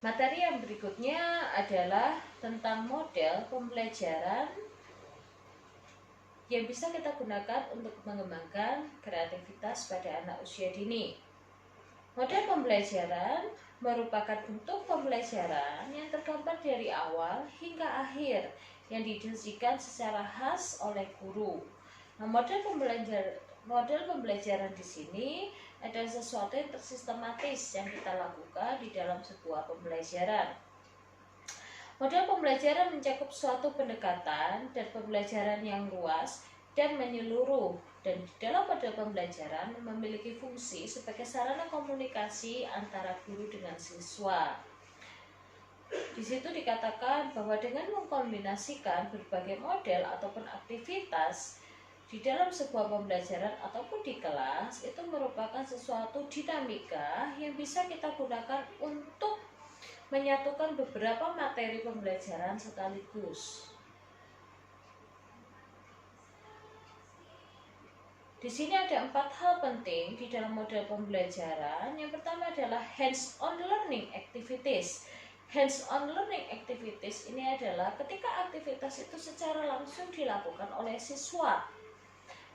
Materi yang berikutnya adalah tentang model pembelajaran yang bisa kita gunakan untuk mengembangkan kreativitas pada anak usia dini. Model pembelajaran merupakan bentuk pembelajaran yang tergambar dari awal hingga akhir yang didiskusikan secara khas oleh guru. Nah, model pembelajaran di sini adalah sesuatu yang tersistematis yang kita lakukan di dalam sebuah pembelajaran. Model pembelajaran mencakup suatu pendekatan dan pembelajaran yang luas dan menyeluruh, dan di dalam model pembelajaran memiliki fungsi sebagai sarana komunikasi antara guru dengan siswa. Di situ dikatakan bahwa dengan mengkombinasikan berbagai model ataupun aktivitas di dalam sebuah pembelajaran ataupun di kelas, itu merupakan sesuatu dinamika yang bisa kita gunakan untuk menyatukan beberapa materi pembelajaran sekaligus. Di sini ada 4 hal penting di dalam model pembelajaran. Yang pertama adalah hands-on learning activities. Hands-on learning activities ini adalah ketika aktivitas itu secara langsung dilakukan oleh siswa.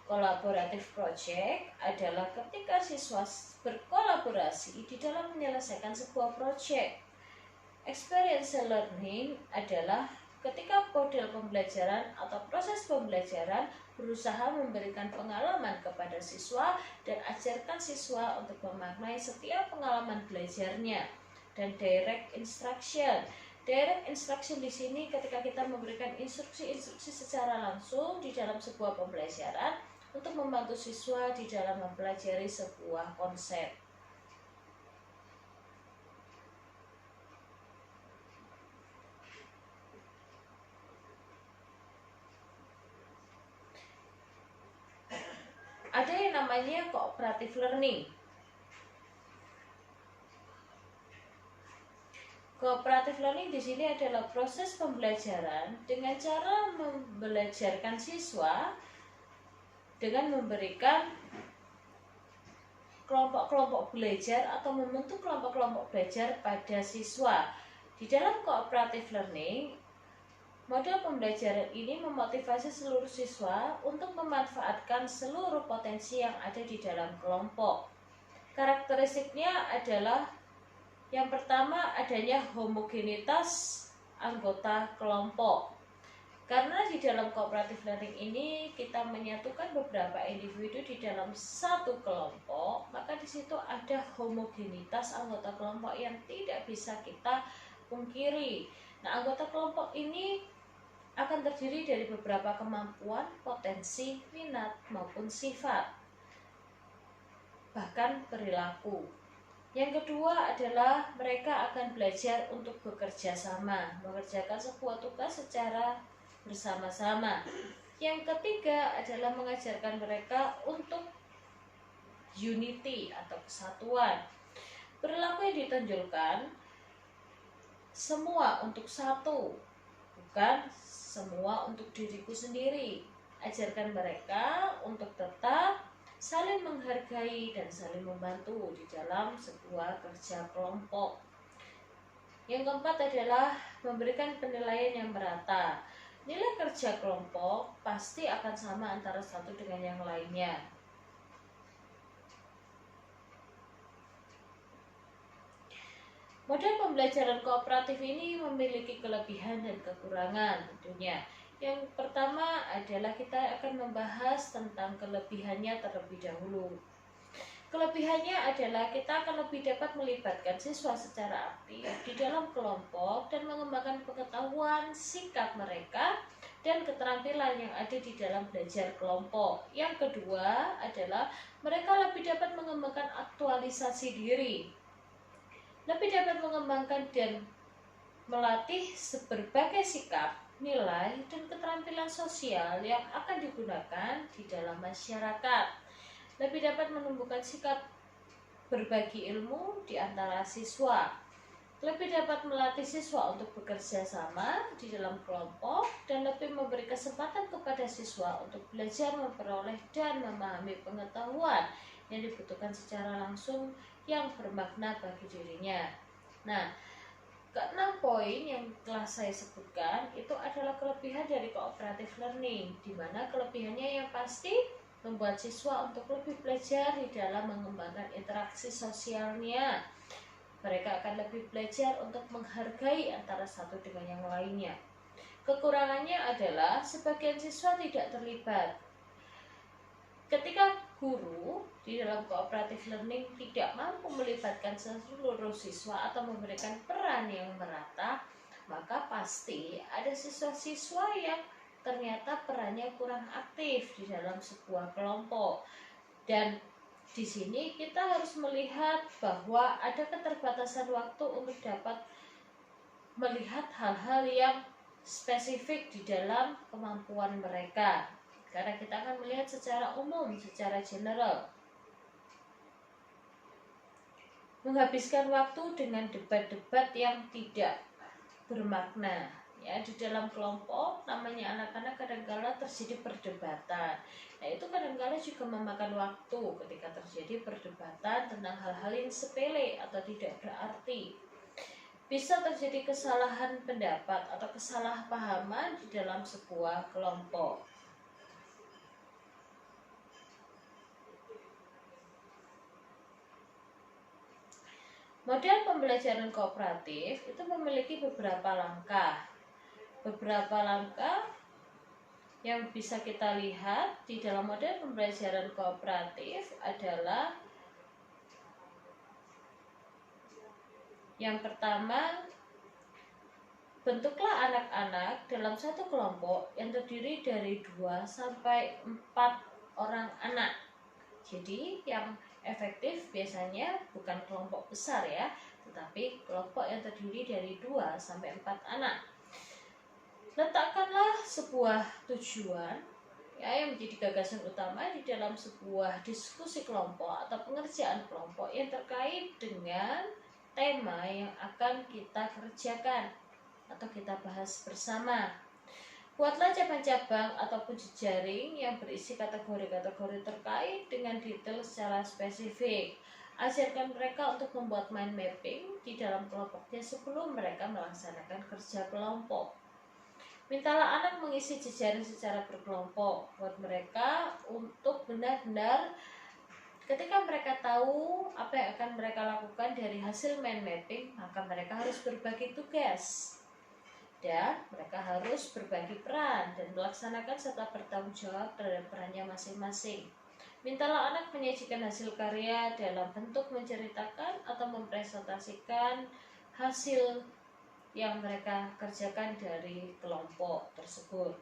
Collaborative project adalah ketika siswa berkolaborasi di dalam menyelesaikan sebuah project. Experiential learning adalah ketika model pembelajaran atau proses pembelajaran berusaha memberikan pengalaman kepada siswa dan ajarkan siswa untuk memaknai setiap pengalaman belajarnya. Dan direct instruction. Direct instruction di sini ketika kita memberikan instruksi-instruksi secara langsung di dalam sebuah pembelajaran untuk membantu siswa di dalam mempelajari sebuah konsep. Ada yang namanya cooperative learning. Cooperative learning di sini adalah proses pembelajaran dengan cara membelajarkan siswa dengan memberikan kelompok-kelompok belajar atau membentuk kelompok-kelompok belajar pada siswa. Di dalam cooperative learning, model pembelajaran ini memotivasi seluruh siswa untuk memanfaatkan seluruh potensi yang ada di dalam kelompok. Karakteristiknya adalah yang pertama, adanya homogenitas anggota kelompok. Karena di dalam cooperative learning ini kita menyatukan beberapa individu di dalam satu kelompok, maka di situ ada homogenitas anggota kelompok yang tidak bisa kita pungkiri. Nah, anggota kelompok ini akan terdiri dari beberapa kemampuan, potensi, minat, maupun sifat, bahkan perilaku. Yang kedua adalah mereka akan belajar untuk bekerja sama, mengerjakan sebuah tugas secara bersama-sama. Yang ketiga adalah mengajarkan mereka untuk unity atau kesatuan. Perilaku yang ditonjolkan semua untuk satu, bukan semua untuk diriku sendiri. Ajarkan mereka untuk tetap saling menghargai dan saling membantu di dalam sebuah kerja kelompok. Yang keempat adalah memberikan penilaian yang merata. Nilai kerja kelompok pasti akan sama antara satu dengan yang lainnya. Model pembelajaran kooperatif ini memiliki kelebihan dan kekurangan tentunya. Yang pertama adalah kita akan membahas tentang kelebihannya terlebih dahulu. Kelebihannya adalah kita akan lebih dapat melibatkan siswa secara aktif di dalam kelompok dan mengembangkan pengetahuan, sikap mereka, dan keterampilan yang ada di dalam belajar kelompok. Yang kedua adalah mereka lebih dapat mengembangkan aktualisasi diri, lebih dapat mengembangkan dan melatih berbagai sikap, nilai, dan keterampilan sosial yang akan digunakan di dalam masyarakat. Lebih dapat menumbuhkan sikap berbagi ilmu di antara siswa. Lebih dapat melatih siswa untuk bekerja sama di dalam kelompok dan lebih memberi kesempatan kepada siswa untuk belajar, memperoleh, dan memahami pengetahuan yang dibutuhkan secara langsung yang bermakna bagi dirinya. Nah, poin yang telah saya sebutkan itu adalah kelebihan dari cooperative learning, di mana kelebihannya yang pasti membuat siswa untuk lebih belajar di dalam mengembangkan interaksi sosialnya. Mereka akan lebih belajar untuk menghargai antara satu dengan yang lainnya. Kekurangannya adalah sebagian siswa tidak terlibat. Ketika guru di dalam cooperative learning tidak mampu melibatkan seluruh siswa atau memberikan peran yang merata, maka pasti ada siswa-siswa yang ternyata perannya kurang aktif di dalam sebuah kelompok. Dan di sini kita harus melihat bahwa ada keterbatasan waktu untuk dapat melihat hal-hal yang spesifik di dalam kemampuan mereka. Karena kita akan melihat secara umum, secara general. Menghabiskan waktu dengan debat-debat yang tidak bermakna. Ya, di dalam kelompok namanya anak-anak kadang-kala terjadi perdebatan. Nah, itu kadang-kala juga memakan waktu ketika terjadi perdebatan tentang hal-hal yang sepele atau tidak berarti. Bisa terjadi kesalahan pendapat atau kesalahpahaman di dalam sebuah kelompok. Model pembelajaran kooperatif itu memiliki beberapa langkah. Beberapa langkah yang bisa kita lihat di dalam model pembelajaran kooperatif adalah yang pertama, bentuklah anak-anak dalam satu kelompok yang terdiri dari 2 sampai 4 orang anak. Jadi yang efektif biasanya bukan kelompok besar ya, tetapi kelompok yang terdiri dari 2 sampai 4 anak. Letakkanlah sebuah tujuan ya, yang menjadi gagasan utama di dalam sebuah diskusi kelompok atau pengerjaan kelompok yang terkait dengan tema yang akan kita kerjakan atau kita bahas bersama. Buatlah cabang-cabang ataupun jejaring yang berisi kategori-kategori terkait dengan detail secara spesifik. Ajarkan mereka untuk membuat mind mapping di dalam kelompoknya sebelum mereka melaksanakan kerja kelompok. Mintalah anak mengisi jejaring secara berkelompok. Buat mereka untuk benar-benar ketika mereka tahu apa yang akan mereka lakukan dari hasil mind mapping, maka mereka harus berbagi tugas. Dan mereka harus berbagi peran dan melaksanakan serta bertanggung jawab terhadap perannya masing-masing. Mintalah anak menyajikan hasil karya dalam bentuk menceritakan atau mempresentasikan hasil yang mereka kerjakan dari kelompok tersebut.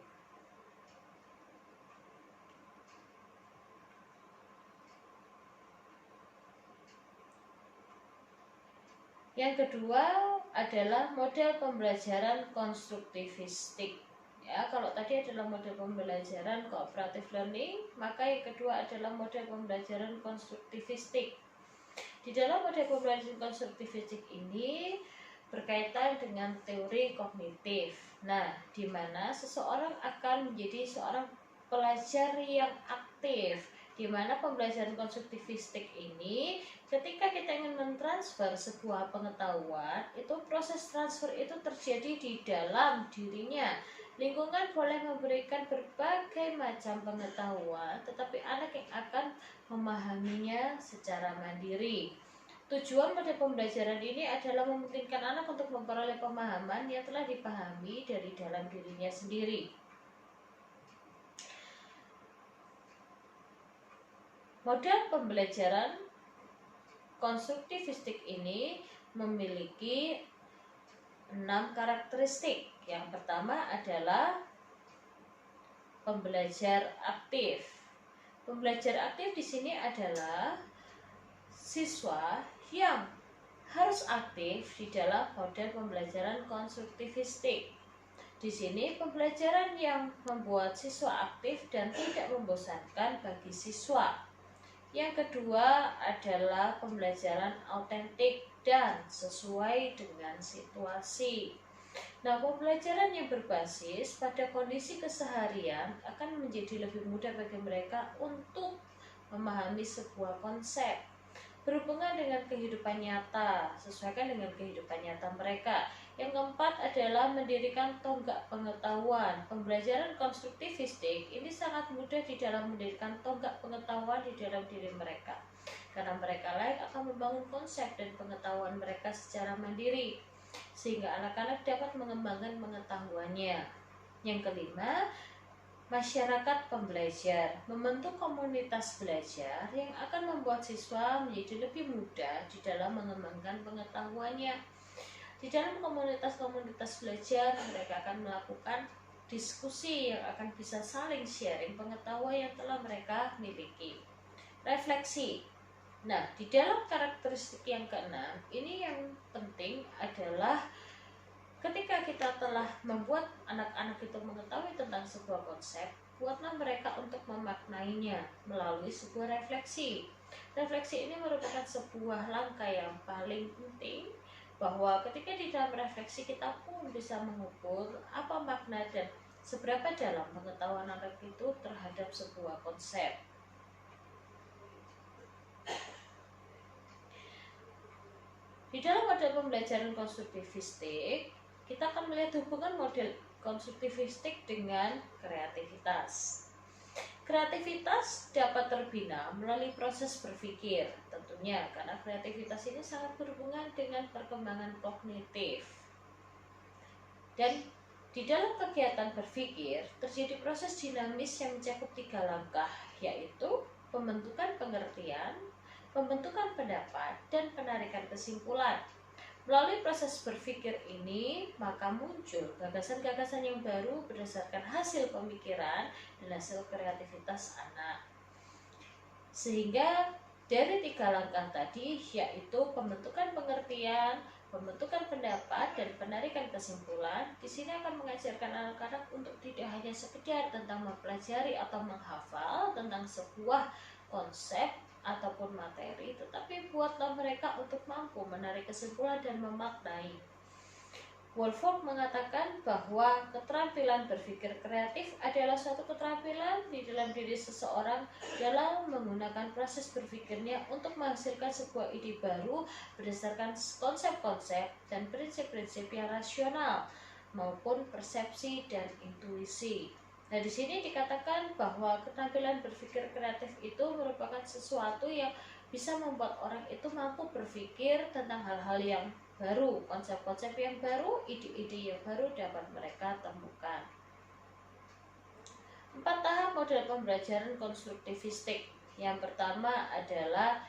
Yang kedua adalah model pembelajaran konstruktivistik. Ya, kalau tadi adalah model pembelajaran cooperative learning, maka yang kedua adalah model pembelajaran konstruktivistik. Di dalam model pembelajaran konstruktivistik ini berkaitan dengan teori kognitif. Nah, di mana seseorang akan menjadi seorang pelajar yang aktif, di mana pembelajaran konstruktivistik ini ketika kita ingin mentransfer sebuah pengetahuan, itu proses transfer itu terjadi di dalam dirinya. Lingkungan boleh memberikan berbagai macam pengetahuan, tetapi anak yang akan memahaminya secara mandiri. Tujuan pada pembelajaran ini adalah memungkinkan anak untuk memperoleh pemahaman yang telah dipahami dari dalam dirinya sendiri. Model pembelajaran konstruktivistik ini memiliki 6 karakteristik. Yang pertama adalah pembelajar aktif. Pembelajar aktif di sini adalah siswa yang harus aktif di dalam model pembelajaran konstruktivistik. Di sini pembelajaran yang membuat siswa aktif dan tidak membosankan bagi siswa. Yang kedua adalah pembelajaran autentik dan sesuai dengan situasi. Nah, pembelajaran yang berbasis pada kondisi keseharian akan menjadi lebih mudah bagi mereka untuk memahami sebuah konsep berhubungan dengan kehidupan nyata, sesuaikan dengan kehidupan nyata mereka. Yang keempat adalah mendirikan tonggak pengetahuan. Pembelajaran konstruktivistik ini sangat mudah di dalam mendirikan tonggak pengetahuan di dalam diri mereka, karena mereka akan membangun konsep dan pengetahuan mereka secara mandiri, sehingga anak-anak dapat mengembangkan pengetahuannya. Yang kelima, masyarakat pembelajar, membentuk komunitas belajar yang akan membuat siswa menjadi lebih mudah di dalam mengembangkan pengetahuannya. Di dalam komunitas-komunitas belajar, mereka akan melakukan diskusi yang akan bisa saling sharing pengetahuan yang telah mereka miliki. Refleksi. Nah, di dalam karakteristik yang keenam, ini yang penting adalah ketika kita telah membuat anak-anak itu mengetahui tentang sebuah konsep, buatlah mereka untuk memaknainya melalui sebuah refleksi. Refleksi ini merupakan sebuah langkah yang paling penting, bahwa ketika di dalam refleksi kita pun bisa mengukur apa makna dan seberapa dalam pengetahuan anak itu terhadap sebuah konsep. Di dalam model pembelajaran konstruktivistik, kita akan melihat hubungan model konstruktivistik dengan kreativitas. Kreativitas dapat terbina melalui proses berpikir, tentunya karena kreativitas ini sangat berhubungan dengan perkembangan kognitif. Dan di dalam kegiatan berpikir terjadi proses dinamis yang mencakup 3 langkah, yaitu pembentukan pengertian, pembentukan pendapat, dan penarikan kesimpulan. Melalui proses berpikir ini, maka muncul gagasan-gagasan yang baru berdasarkan hasil pemikiran dan hasil kreativitas anak. Sehingga dari 3 langkah tadi, yaitu pembentukan pengertian, pembentukan pendapat, dan penarikan kesimpulan, di sini akan mengajarkan anak-anak untuk tidak hanya sekedar tentang mempelajari atau menghafal tentang sebuah konsep ataupun materi, tetapi buatlah mereka untuk mampu menarik kesimpulan dan memaknai. Woolfolk mengatakan bahwa keterampilan berpikir kreatif adalah suatu keterampilan di dalam diri seseorang dalam menggunakan proses berpikirnya untuk menghasilkan sebuah ide baru berdasarkan konsep-konsep dan prinsip-prinsip yang rasional maupun persepsi dan intuisi. Nah, di sini dikatakan bahwa keterampilan berpikir kreatif itu merupakan sesuatu yang bisa membuat orang itu mampu berpikir tentang hal-hal yang baru, konsep-konsep yang baru, ide-ide yang baru dapat mereka temukan. 4 tahap model pembelajaran konstruktivistik. Yang pertama adalah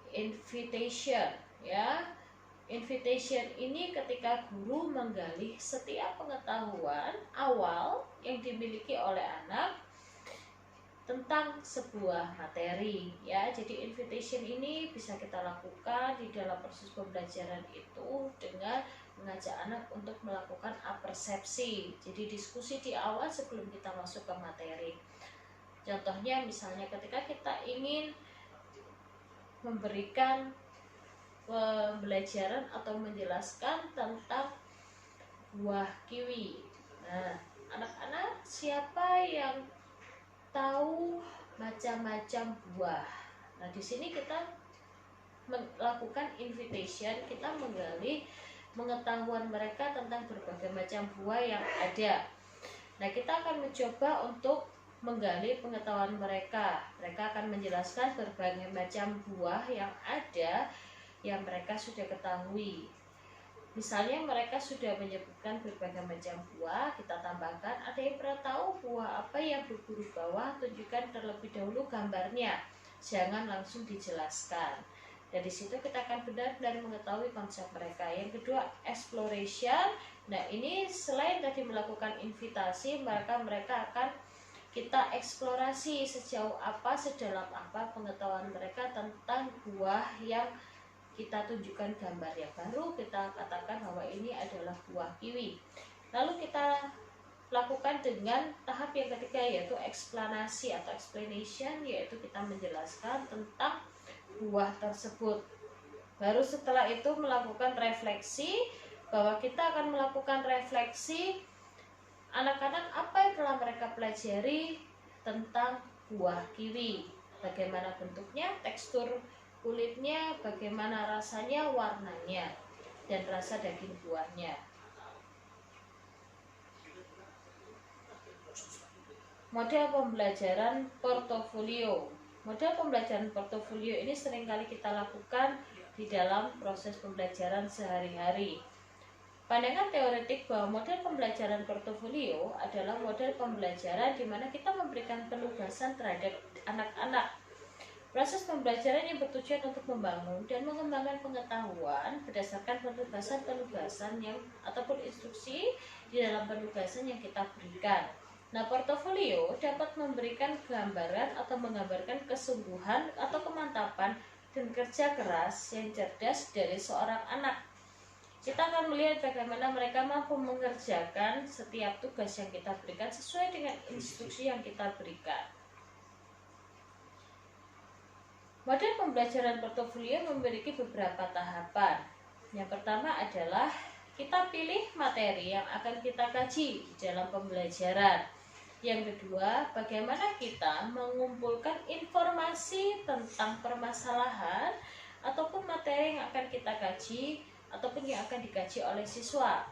invitation, ya. Invitation ini ketika guru menggali setiap pengetahuan awal yang dimiliki oleh anak tentang sebuah materi, ya. Jadi invitation ini bisa kita lakukan di dalam proses pembelajaran itu dengan mengajak anak untuk melakukan apersepsi. Jadi diskusi di awal sebelum kita masuk ke materi. Contohnya misalnya ketika kita ingin memberikan pembelajaran atau menjelaskan tentang buah kiwi. Nah, anak-anak siapa yang tahu macam-macam buah? Nah, di sini kita melakukan invitation, kita menggali pengetahuan mereka tentang berbagai macam buah yang ada. Nah, kita akan mencoba untuk menggali pengetahuan mereka. Mereka akan menjelaskan berbagai macam buah yang ada yang mereka sudah ketahui. Misalnya mereka sudah menyebutkan berbagai macam buah, kita tambahkan, ada yang pernah tahu buah apa yang berbuah bawah? Tunjukkan terlebih dahulu gambarnya, jangan langsung dijelaskan. Dan di situ kita akan benar-benar mengetahui konsep mereka. Yang kedua, exploration. Nah, ini selain tadi melakukan invitasi, mereka akan kita eksplorasi sejauh apa, sedalam apa pengetahuan mereka tentang buah yang kita tunjukkan gambar yang baru, kita katakan bahwa ini adalah buah kiwi. Lalu kita lakukan dengan tahap yang ketiga, yaitu eksplanasi atau explanation, yaitu kita menjelaskan tentang buah tersebut. Baru setelah itu melakukan refleksi, bahwa kita akan melakukan refleksi anak-anak apa yang telah mereka pelajari tentang buah kiwi. Bagaimana bentuknya, tekstur kulitnya, bagaimana rasanya, warnanya. dan rasa daging buahnya. Model pembelajaran portofolio. Model pembelajaran portofolio ini seringkali kita lakukan di dalam proses pembelajaran sehari-hari. Pandangan teoretik bahwa model pembelajaran portofolio adalah model pembelajaran di mana kita memberikan penugasan terhadap anak-anak. Proses pembelajaran yang bertujuan untuk membangun dan mengembangkan pengetahuan berdasarkan penugasan-penugasan yang ataupun instruksi di dalam penugasan yang kita berikan. Nah, portofolio dapat memberikan gambaran atau menggambarkan kesungguhan atau kemantapan dan kerja keras yang cerdas dari seorang anak. Kita akan melihat bagaimana mereka mampu mengerjakan setiap tugas yang kita berikan sesuai dengan instruksi yang kita berikan. Model pembelajaran portofolio memiliki beberapa tahapan. Yang pertama adalah kita pilih materi yang akan kita kaji dalam pembelajaran. Yang kedua, bagaimana kita mengumpulkan informasi tentang permasalahan ataupun materi yang akan kita kaji ataupun yang akan dikaji oleh siswa.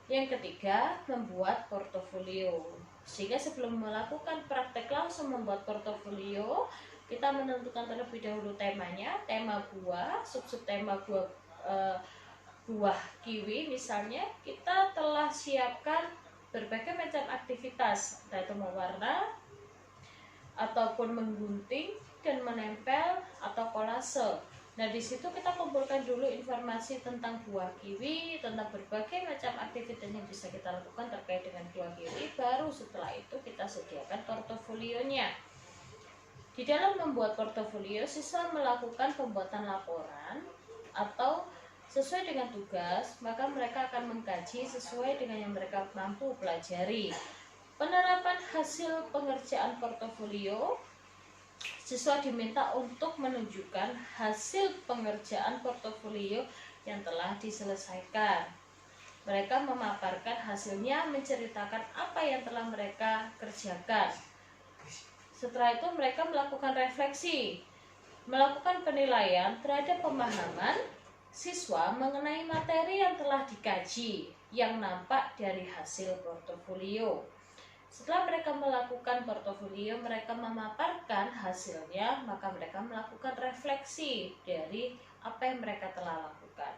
Yang ketiga, membuat portofolio. Sehingga sebelum melakukan praktek langsung membuat portofolio, kita menentukan terlebih dahulu temanya, tema buah, subtema buah kiwi misalnya. Kita telah siapkan berbagai macam aktivitas, yaitu mewarna ataupun menggunting dan menempel atau kolase. Nah, di situ kita kumpulkan dulu informasi tentang buah kiwi, tentang berbagai macam aktivitas yang bisa kita lakukan terkait dengan buah kiwi. Baru setelah itu kita sediakan portofolionya. Di dalam membuat portofolio, siswa melakukan pembuatan laporan atau sesuai dengan tugas, maka mereka akan mengkaji sesuai dengan yang mereka mampu pelajari. Penerapan hasil pengerjaan portofolio, siswa diminta untuk menunjukkan hasil pengerjaan portofolio yang telah diselesaikan. Mereka memaparkan hasilnya, menceritakan apa yang telah mereka kerjakan. Setelah itu mereka melakukan refleksi, melakukan penilaian terhadap pemahaman siswa mengenai materi yang telah dikaji yang nampak dari hasil portofolio. Setelah mereka melakukan portofolio, mereka memaparkan hasilnya, maka mereka melakukan refleksi dari apa yang mereka telah lakukan.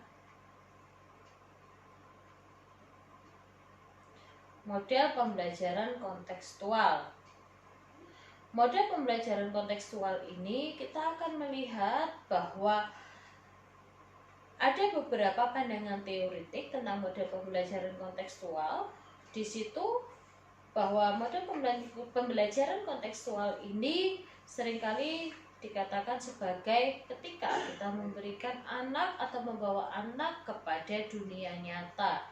Model pembelajaran kontekstual. Model pembelajaran kontekstual ini kita akan melihat bahwa ada beberapa pandangan teoretik tentang model pembelajaran kontekstual. Di situ bahwa model pembelajaran kontekstual ini seringkali dikatakan sebagai ketika kita memberikan anak atau membawa anak kepada dunia nyata.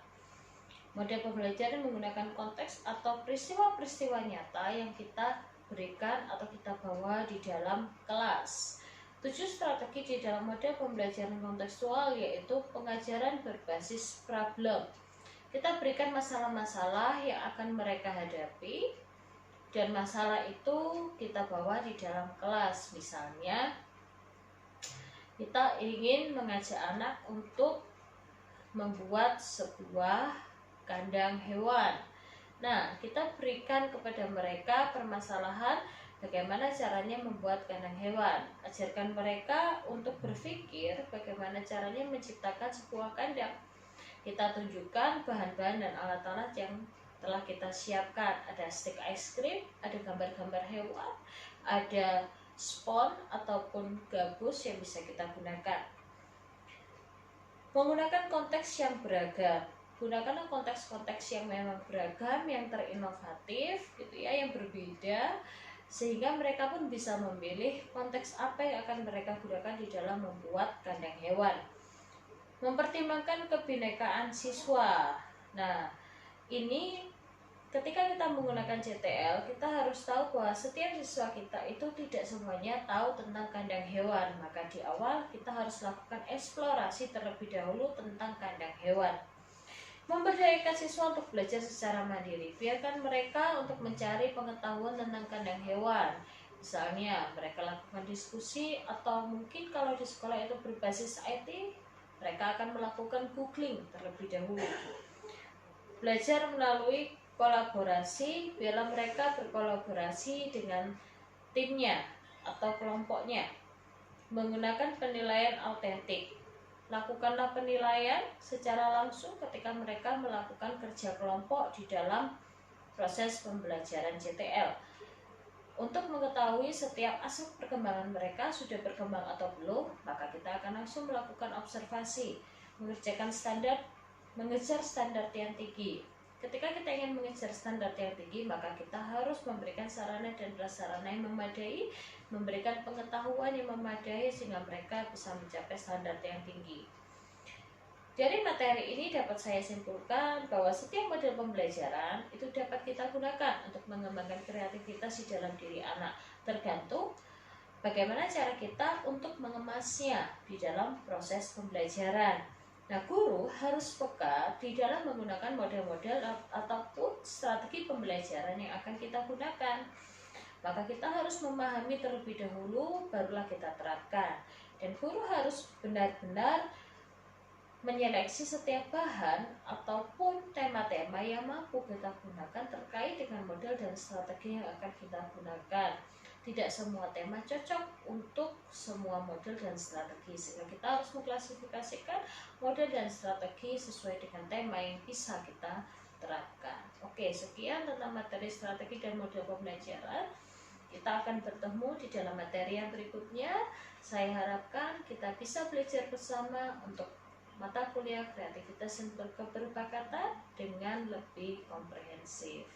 Model pembelajaran menggunakan konteks atau peristiwa-peristiwa nyata yang kita berikan atau kita bawa di dalam kelas. 7 strategi di dalam model pembelajaran kontekstual yaitu pengajaran berbasis problem. Kita berikan masalah-masalah yang akan mereka hadapi dan masalah itu kita bawa di dalam kelas. Misalnya, kita ingin mengajak anak untuk membuat sebuah kandang hewan. Nah, kita berikan kepada mereka permasalahan bagaimana caranya membuat kandang hewan. Ajarkan mereka untuk berpikir bagaimana caranya menciptakan sebuah kandang. Kita tunjukkan bahan-bahan dan alat-alat yang telah kita siapkan. Ada stik es krim, ada gambar-gambar hewan, ada spons ataupun gabus yang bisa kita gunakan. Menggunakan konteks yang beragam. Gunakanlah konteks-konteks yang memang beragam, yang terinovatif gitu ya, yang berbeda, sehingga mereka pun bisa memilih konteks apa yang akan mereka gunakan di dalam membuat kandang hewan. Mempertimbangkan kebinekaan siswa. Nah, ini ketika kita menggunakan CTL, kita harus tahu bahwa setiap siswa kita itu tidak semuanya tahu tentang kandang hewan. Maka di awal kita harus lakukan eksplorasi terlebih dahulu tentang kandang hewan. Memberdayakan siswa untuk belajar secara mandiri. Biarkan mereka untuk mencari pengetahuan tentang kandang hewan. Misalnya mereka lakukan diskusi, atau mungkin kalau di sekolah itu berbasis IT, Mereka akan melakukan googling terlebih dahulu. Belajar melalui kolaborasi, bila mereka berkolaborasi dengan timnya atau kelompoknya. Menggunakan penilaian autentik. Lakukanlah penilaian secara langsung ketika mereka melakukan kerja kelompok di dalam proses pembelajaran CTL. Untuk mengetahui setiap aspek perkembangan mereka sudah berkembang atau belum, maka kita akan langsung melakukan observasi, mengerjakan mengejar standar yang tinggi. Ketika kita ingin mengejar standar yang tinggi, maka kita harus memberikan sarana dan prasarana yang memadai, memberikan pengetahuan yang memadai sehingga mereka bisa mencapai standar yang tinggi. Dari materi ini dapat saya simpulkan bahwa setiap model pembelajaran itu dapat kita gunakan untuk mengembangkan kreativitas di dalam diri anak, tergantung bagaimana cara kita untuk mengemasnya di dalam proses pembelajaran. Nah, guru harus peka di dalam menggunakan model-model ataupun strategi pembelajaran yang akan kita gunakan. Maka kita harus memahami terlebih dahulu, barulah kita terapkan. Dan guru harus benar-benar menyeleksi setiap bahan ataupun tema-tema yang mampu kita gunakan terkait dengan model dan strategi yang akan kita gunakan. Tidak semua tema cocok untuk semua model dan strategi, sehingga kita harus mengklasifikasikan model dan strategi sesuai dengan tema yang bisa kita terapkan. Oke, sekian tentang materi strategi dan model pembelajaran. Kita akan bertemu di dalam materi yang berikutnya. Saya harapkan kita bisa belajar bersama untuk mata kuliah kreativitas dan keberpakatan dengan lebih komprehensif.